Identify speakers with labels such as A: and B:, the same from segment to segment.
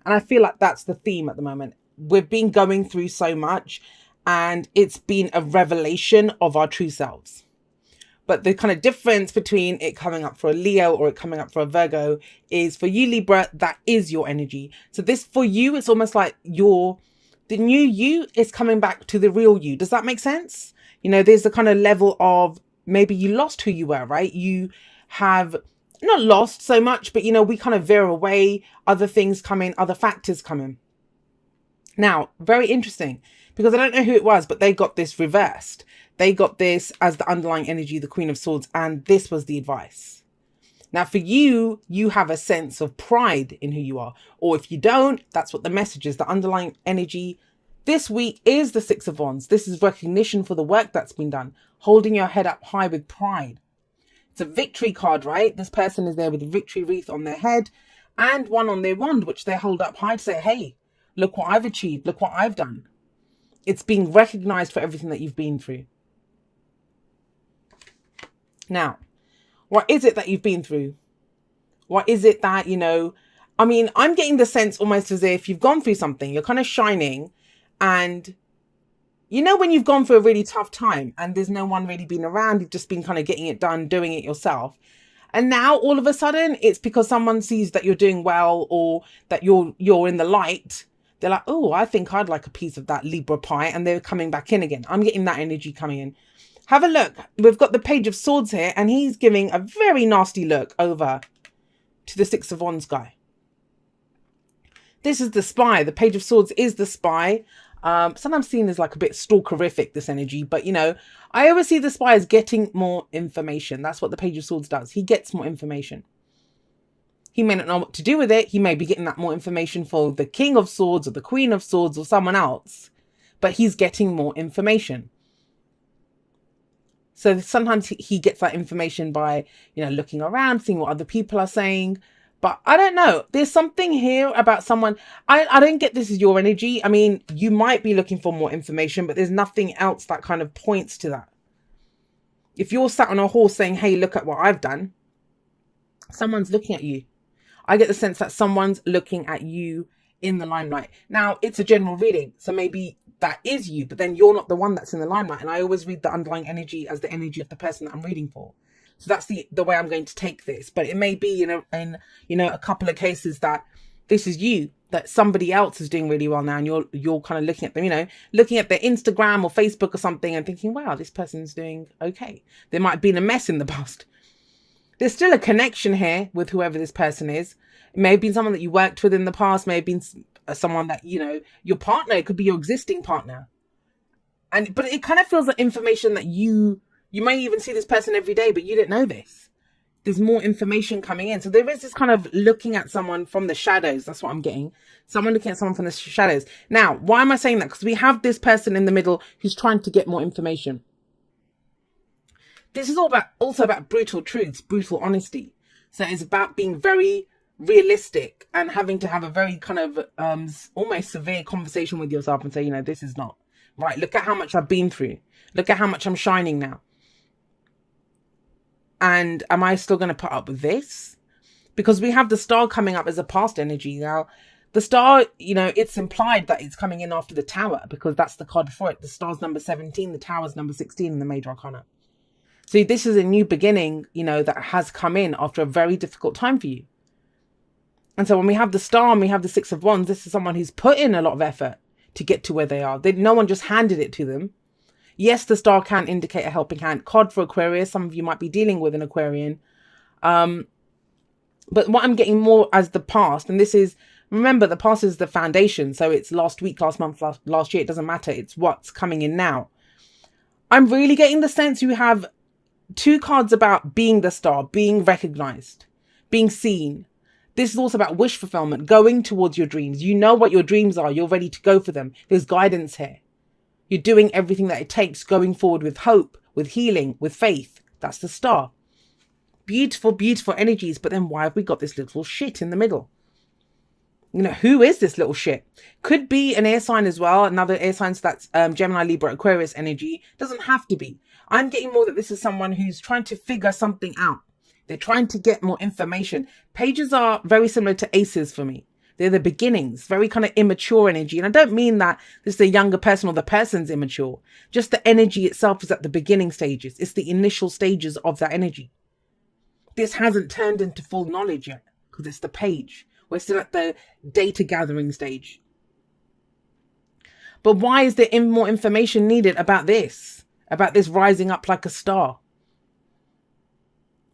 A: And I feel like that's the theme at the moment. We've been going through so much, and it's been a revelation of our true selves. But the kind of difference between it coming up for a Leo or it coming up for a Virgo is, for you, Libra, that is your energy. So this, for you, it's almost like the new you is coming back to the real you. Does that make sense? You know, there's a kind of level of, maybe you lost who you were, right? You have not lost so much, but, you know, we kind of veer away, other things come in, other factors come in. Now, very interesting, because I don't know who it was, but they got this reversed. They got this as the underlying energy, the Queen of Swords, and this was the advice. Now, for you, you have a sense of pride in who you are. Or if you don't, that's what the message is. The underlying energy this week is the Six of Wands. This is recognition for the work that's been done. Holding your head up high with pride. It's a victory card, right? This person is there with a victory wreath on their head and one on their wand, which they hold up high to say, hey, look what I've achieved. Look what I've done. It's being recognized for everything that you've been through. Now, what is it that you've been through? What is it that, you know, I mean, I'm getting the sense almost as if you've gone through something, you're kind of shining, and you know, when you've gone through a really tough time and there's no one really been around, you've just been kind of getting it done, doing it yourself. And now all of a sudden it's because someone sees that you're doing well or that you're in the light. They're like, oh, I think I'd like a piece of that Libra pie. And they're coming back in again. I'm getting that energy coming in. Have a look. We've got the Page of Swords here, and he's giving a very nasty look over to the Six of Wands guy. This is the spy. The Page of Swords is the spy. Sometimes seen as like a bit stalkerific, this energy. But, you know, I always see the spy as getting more information. That's what the Page of Swords does. He gets more information. He may not know what to do with it. He may be getting that more information for the King of Swords or the Queen of Swords or someone else. But he's getting more information. So sometimes he gets that information by, you know, looking around, seeing what other people are saying. But I don't know. There's something here about someone. I don't get this is your energy. I mean, you might be looking for more information, but there's nothing else that kind of points to that. If you're sat on a horse saying, hey, look at what I've done, someone's looking at you. I get the sense that someone's looking at you in the limelight. Now, it's a general reading, so maybe that is you, but then you're not the one that's in the limelight. And I always read the underlying energy as the energy of the person that I'm reading for. So that's the way I'm going to take this. But it may be in a couple of cases that this is you, that somebody else is doing really well now, and you're kind of looking at them, you know, looking at their Instagram or Facebook or something and thinking, wow, this person's doing okay. There might have been a mess in the past. There's still a connection here with whoever this person is. It may have been someone that you worked with in the past, may have been someone that, you know, your partner, it could be your existing partner. But it kind of feels like information that you may even see this person every day, but you didn't know this. There's more information coming in. So there is this kind of looking at someone from the shadows. That's what I'm getting. Someone looking at someone from the shadows. Now, why am I saying that? Because we have this person in the middle who's trying to get more information. This is also about brutal truths, brutal honesty. So it's about being very realistic and having to have a very kind of almost severe conversation with yourself and say, you know, this is not right. Look at how much I've been through. Look at how much I'm shining now. And am I still going to put up with this? Because we have the star coming up as a past energy. Now, the star, you know, it's implied that it's coming in after the tower because that's the card before it. The star's number 17, the tower's number 16 in the major arcana. So this is a new beginning, you know, that has come in after a very difficult time for you. And so when we have the star and we have the Six of Wands, this is someone who's put in a lot of effort to get to where they are. No one just handed it to them. Yes, the star can indicate a helping hand. Card for Aquarius. Some of you might be dealing with an Aquarian. But what I'm getting more as the past, and this is, remember, the past is the foundation. So it's last week, last month, last year. It doesn't matter. It's what's coming in now. I'm really getting the sense you have two cards about being the star, being recognized, being seen. This is also about wish fulfillment, going towards your dreams. You know what your dreams are. You're ready to go for them. There's guidance here. You're doing everything that it takes, going forward with hope, with healing, with faith. That's the star. Beautiful, beautiful energies. But then why have we got this little shit in the middle? You know, who is this little shit? Could be an air sign as well. Another air sign, so that's Gemini, Libra, Aquarius energy. Doesn't have to be. I'm getting more that this is someone who's trying to figure something out. They're trying to get more information. Pages are very similar to aces for me. They're the beginnings, very kind of immature energy. And I don't mean that this is the younger person or the person's immature. Just the energy itself is at the beginning stages. It's the initial stages of that energy. This hasn't turned into full knowledge yet because it's the page. We're still at the data gathering stage. But why is there more information needed about this rising up like a star?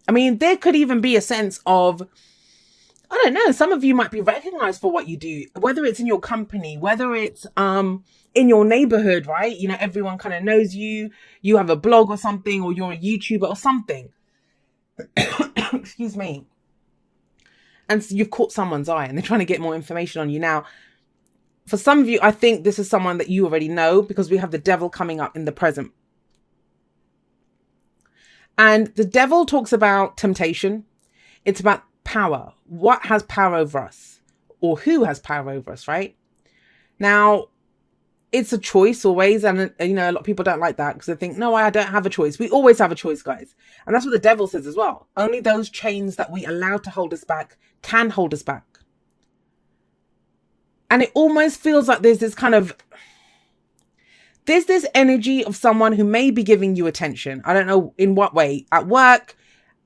A: I mean, there could even be a sense of, I don't know, some of you might be recognized for what you do, whether it's in your company, whether it's in your neighborhood, right? You know, everyone kind of knows you, you have a blog or something, or you're a YouTuber or something. Excuse me. And so you've caught someone's eye and they're trying to get more information on you. Now, for some of you, I think this is someone that you already know because we have the devil coming up in the present. And the devil talks about temptation. It's about power. What has power over us? Or who has power over us, right? Now, it's a choice always. And, you know, a lot of people don't like that because they think, no, I don't have a choice. We always have a choice, guys. And that's what the devil says as well. Only those chains that we allow to hold us back can hold us back. And it almost feels like there's this energy of someone who may be giving you attention. I don't know in what way, at work,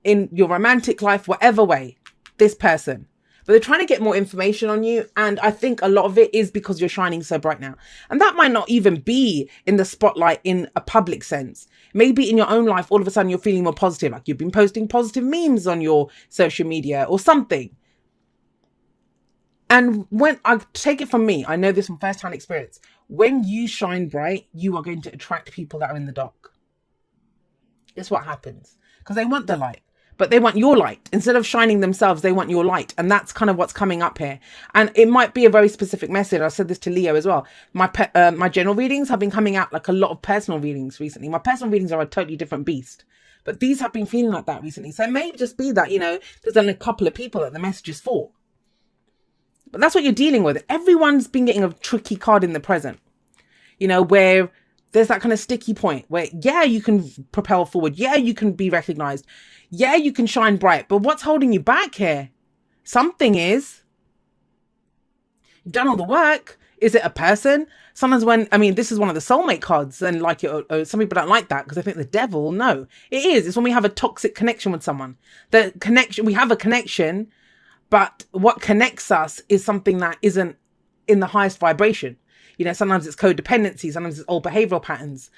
A: in your romantic life, whatever way, this person. But they're trying to get more information on you. And I think a lot of it is because you're shining so bright now. And that might not even be in the spotlight in a public sense. Maybe in your own life, all of a sudden you're feeling more positive. Like you've been posting positive memes on your social media or something. And when I take it from me, I know this from first-hand experience. When you shine bright, you are going to attract people that are in the dark. It's what happens. Because they want the light. But they want your light. Instead of shining themselves, they want your light. And that's kind of what's coming up here. And it might be a very specific message. I said this to Leo as well. My general readings have been coming out like a lot of personal readings recently. My personal readings are a totally different beast. But these have been feeling like that recently. So it may just be that, you know, there's only a couple of people that the message is for. But that's what you're dealing with. Everyone's been getting a tricky card in the present, you know, where there's that kind of sticky point where, yeah, you can propel forward. Yeah, you can be recognized. Yeah, you can shine bright. But what's holding you back here? Something is. You've done all the work. Is it a person? Sometimes this is one of the soulmate cards and like some people don't like that because they think the devil. No, it is. It's when we have a toxic connection with someone. We have a connection. But what connects us is something that isn't in the highest vibration. You know, sometimes it's codependency, sometimes it's old behavioral patterns.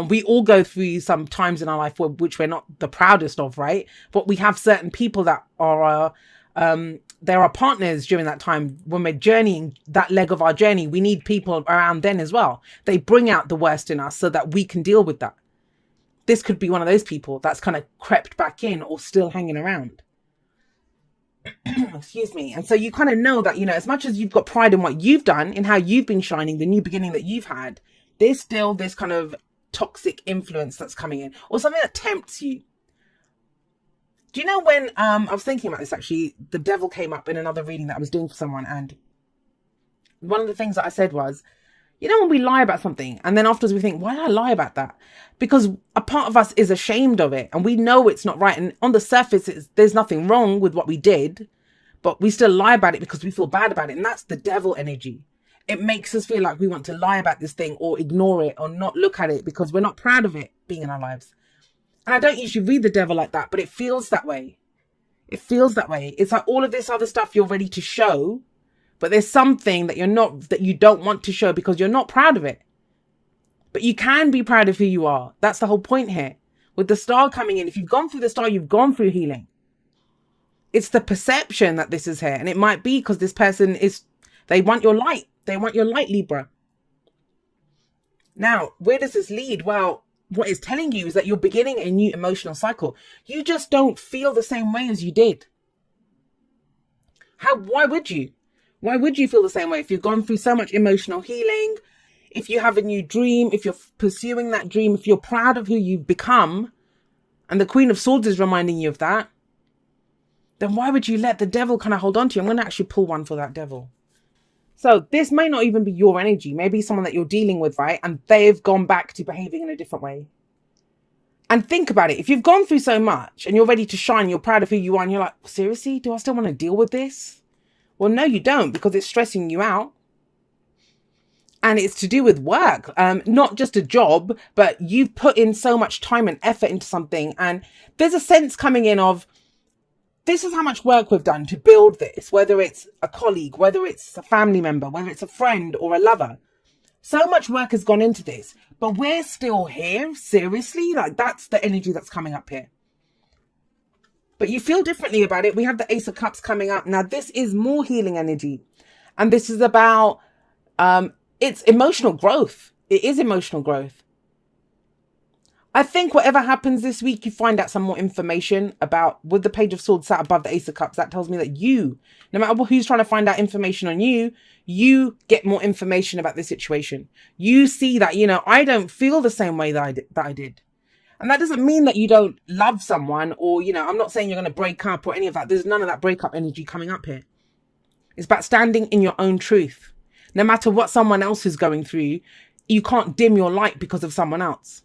A: We all go through some times in our life which we're not the proudest of, right? But we have certain people that are, they're our partners during that time. When we're journeying that leg of our journey, we need people around then as well. They bring out the worst in us so that we can deal with that. This could be one of those people that's kind of crept back in or still hanging around. Excuse me. And so you kind of know that, you know, as much as you've got pride in what you've done, in how you've been shining, the new beginning that you've had, there's still this kind of toxic influence that's coming in or something that tempts you. Do you know when I was thinking about this, actually, the devil came up in another reading that I was doing for someone. And one of the things that I said was, you know, when we lie about something and then afterwards we think, why did I lie about that? Because a part of us is ashamed of it and we know it's not right. And on the surface, there's nothing wrong with what we did, but we still lie about it because we feel bad about it. And that's the devil energy. It makes us feel like we want to lie about this thing or ignore it or not look at it because we're not proud of it being in our lives. And I don't usually read the devil like that, but it feels that way. It feels that way. It's like all of this other stuff you're ready to show, but there's something that you don't want to show because you're not proud of it. But you can be proud of who you are. That's the whole point here. With the star coming in, if you've gone through the star, you've gone through healing. It's the perception that this is here. And it might be because this person they want your light. They want your light, Libra. Now, where does this lead? Well, what it's telling you is that you're beginning a new emotional cycle. You just don't feel the same way as you did. Why would you? Why would you feel the same way if you've gone through so much emotional healing? If you have a new dream, if you're pursuing that dream, if you're proud of who you've become, and the Queen of Swords is reminding you of that, then why would you let the devil kind of hold on to you? I'm going to actually pull one for that devil. So this may not even be your energy. Maybe someone that you're dealing with, right? And they've gone back to behaving in a different way. And think about it. If you've gone through so much and you're ready to shine, you're proud of who you are, and you're like, seriously, do I still want to deal with this? Well, no, you don't, because it's stressing you out. And it's to do with work, not just a job, but you've put in so much time and effort into something. And there's a sense coming in of, this is how much work we've done to build this, whether it's a colleague, whether it's a family member, whether it's a friend or a lover. So much work has gone into this, but we're still here. Seriously, like, that's the energy that's coming up here. But you feel differently about it. We have the Ace of Cups coming up. Now, this is more healing energy. And this is about, it's emotional growth. It is emotional growth. I think whatever happens this week, you find out some more information about, with the Page of Swords sat above the Ace of Cups, that tells me that you, no matter who's trying to find out information on you, you get more information about the situation. You see that, you know, I don't feel the same way that I did. And that doesn't mean that you don't love someone, or, you know, I'm not saying you're going to break up or any of that. There's none of that breakup energy coming up here. It's about standing in your own truth. No matter what someone else is going through, you can't dim your light because of someone else.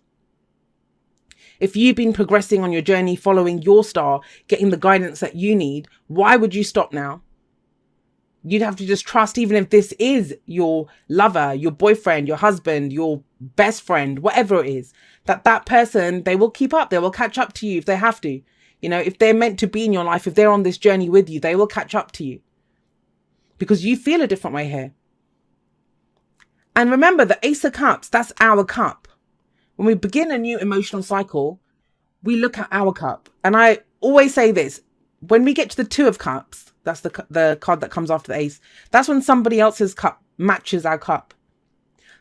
A: If you've been progressing on your journey, following your star, getting the guidance that you need, why would you stop now? You'd have to just trust, even if this is your lover, your boyfriend, your husband, your best friend, whatever it is, that person, they will keep up. They will catch up to you if they have to. You know, if they're meant to be in your life, if they're on this journey with you, they will catch up to you. Because you feel a different way here. And remember, the Ace of Cups, that's our cup. When we begin a new emotional cycle, we look at our cup. And I always say this, when we get to the Two of Cups, that's the card that comes after the Ace, that's when somebody else's cup matches our cup.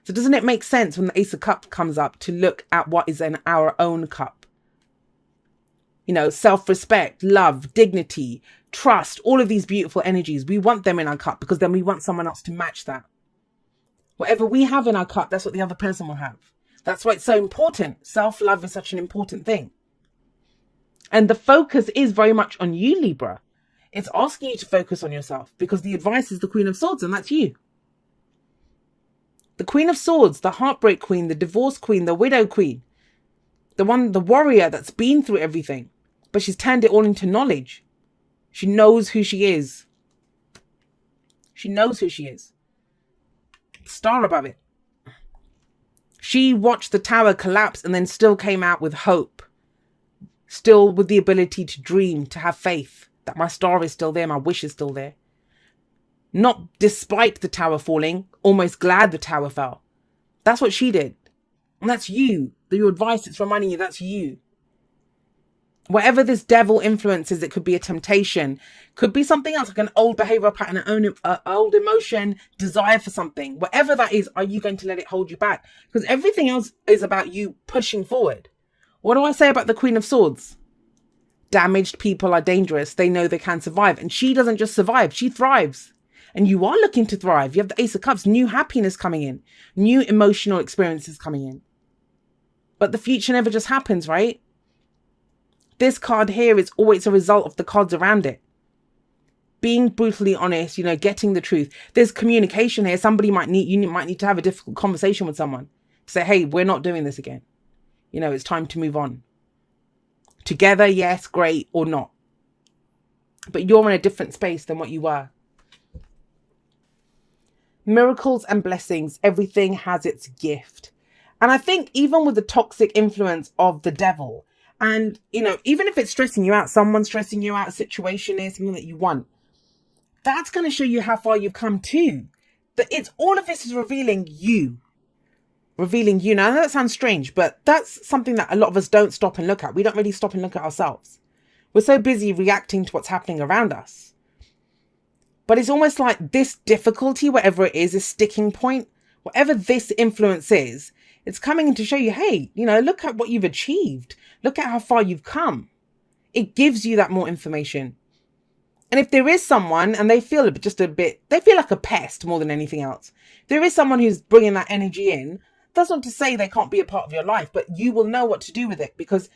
A: So doesn't it make sense when the Ace of Cups comes up to look at what is in our own cup? You know, self-respect, love, dignity, trust, all of these beautiful energies. We want them in our cup because then we want someone else to match that. Whatever we have in our cup, that's what the other person will have. That's why it's so important. Self-love is such an important thing. And the focus is very much on you, Libra. It's asking you to focus on yourself because the advice is the Queen of Swords, and that's you. The Queen of Swords, the heartbreak queen, the divorce queen, the widow queen, the warrior that's been through everything, but she's turned it all into knowledge. She knows who she is. She knows who she is. Star above it. She watched the tower collapse and then still came out with hope. Still with the ability to dream, to have faith that my star is still there, my wish is still there. Not despite the tower falling, almost glad the tower fell. That's what she did. And that's you. Your advice, it's reminding you that's you. Whatever this devil influence is, it could be a temptation, could be something else, like an old behavioral pattern, an old emotion, desire for something. Whatever that is, are you going to let it hold you back? Because everything else is about you pushing forward. What do I say about the Queen of Swords? Damaged people are dangerous. They know they can survive. And she doesn't just survive, she thrives. And you are looking to thrive. You have the Ace of Cups, new happiness coming in, new emotional experiences coming in. But the future never just happens, right? This card here is always a result of the cards around it. Being brutally honest, you know, getting the truth. There's communication here. You might need to have a difficult conversation with someone to say, hey, we're not doing this again. You know, it's time to move on. Together, yes, great, or not. But you're in a different space than what you were. Miracles and blessings, everything has its gift. And I think even with the toxic influence of the devil, and, you know, even if it's stressing you out, someone's stressing you out, a situation is something that you want, that's going to show you how far you've come too. That it's all of this is revealing you. Revealing you. Now, I know that sounds strange, but that's something that a lot of us don't stop and look at. We don't really stop and look at ourselves. We're so busy reacting to what's happening around us. But it's almost like this difficulty, whatever it is, this sticking point, whatever this influence is, it's coming in to show you, hey, you know, look at what you've achieved. Look at how far you've come. It gives you that more information. And if there is someone and they feel they feel like a pest more than anything else. If there is someone who's bringing that energy in, that's not to say they can't be a part of your life, but you will know what to do with it because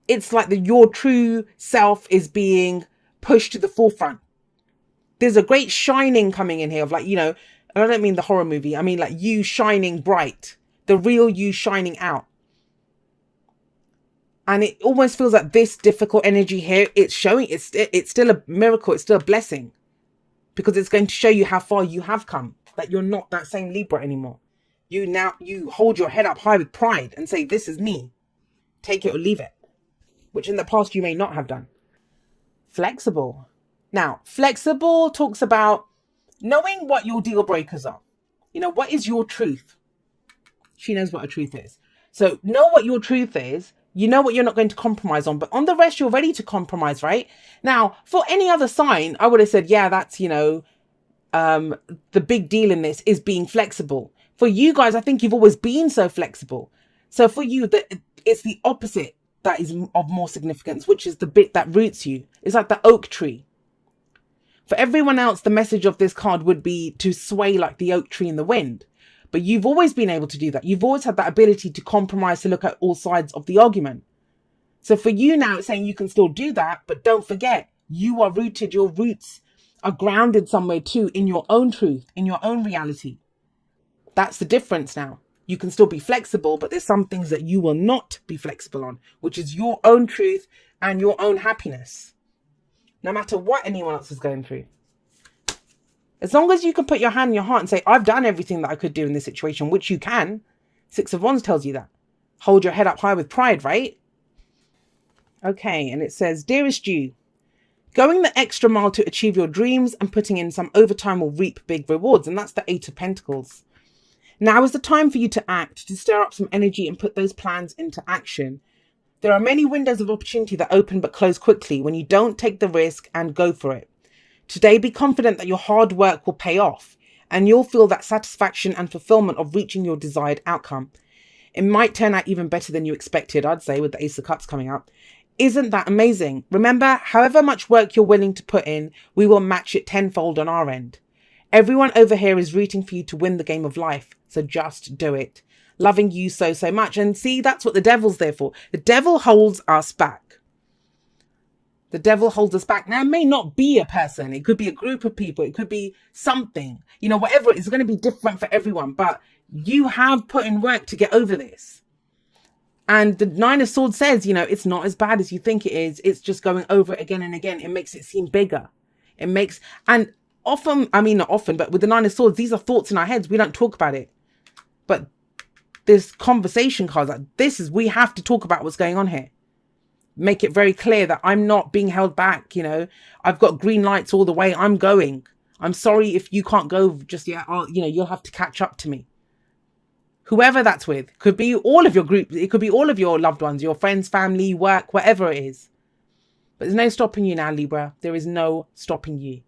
A: it's like your true self is being pushed to the forefront. There's a great shining coming in here of, like, you know, and I don't mean the horror movie. I mean like you shining bright, the real you shining out. And it almost feels like this difficult energy here, it's showing, it's still a miracle. It's still a blessing. because it's going to show you how far you have come, that you're not that same Libra anymore. You hold your head up high with pride and say, this is me. Take it or leave it, which in the past you may not have done. Flexible. Now, flexible talks about knowing what your deal breakers are. What is your truth? She knows what a truth is. So know what your truth is. You know what you're not going to compromise on, but on the rest, you're ready to compromise, right? Now, for any other sign, I would have said, yeah, that's, the big deal in this is being flexible. For you guys, I think you've always been so flexible. So for you, it's the opposite that is of more significance, which is the bit that roots you. It's like the oak tree. For everyone else, the message of this card would be to sway like the oak tree in the wind. But you've always been able to do that. You've always had that ability to compromise, to look at all sides of the argument. So for you now, it's saying you can still do that, but don't forget, you are rooted, your roots are grounded somewhere too, in your own truth, in your own reality. That's the difference now. You can still be flexible, but there's some things that you will not be flexible on, which is your own truth and your own happiness. No matter what anyone else is going through. As long as you can put your hand in your heart and say, I've done everything that I could do in this situation, which you can. 6 of Wands tells you that. Hold your head up high with pride, right? Okay, and it says, dearest you, going the extra mile to achieve your dreams and putting in some overtime will reap big rewards. And that's the 8 of Pentacles. Now is the time for you to act, to stir up some energy and put those plans into action. There are many windows of opportunity that open but close quickly when you don't take the risk and go for it. Today, be confident that your hard work will pay off and you'll feel that satisfaction and fulfillment of reaching your desired outcome. It might turn out even better than you expected, I'd say, with the Ace of Cups coming up. Isn't that amazing? Remember, however much work you're willing to put in, we will match it tenfold on our end. Everyone over here is rooting for you to win the game of life, so just do it. Loving you so, so much. And see, that's what the devil's there for. The devil holds us back. The devil holds us back. Now, it may not be a person. It could be a group of people. It could be something. Whatever. It's going to be different for everyone. But you have put in work to get over this. And the 9 of Swords says, it's not as bad as you think it is. It's just going over it again and again. It makes it seem bigger. And often, not often, but with the 9 of Swords, these are thoughts in our heads. We don't talk about it. But this conversation cards, like we have to talk about what's going on here. Make it very clear that I'm not being held back. I've got green lights all the way. I'm going. I'm sorry if you can't go just yet. You'll have to catch up to me. Whoever that's with, could be all of your group. It could be all of your loved ones, your friends, family, work, whatever it is. But there's no stopping you now, Libra. There is no stopping you.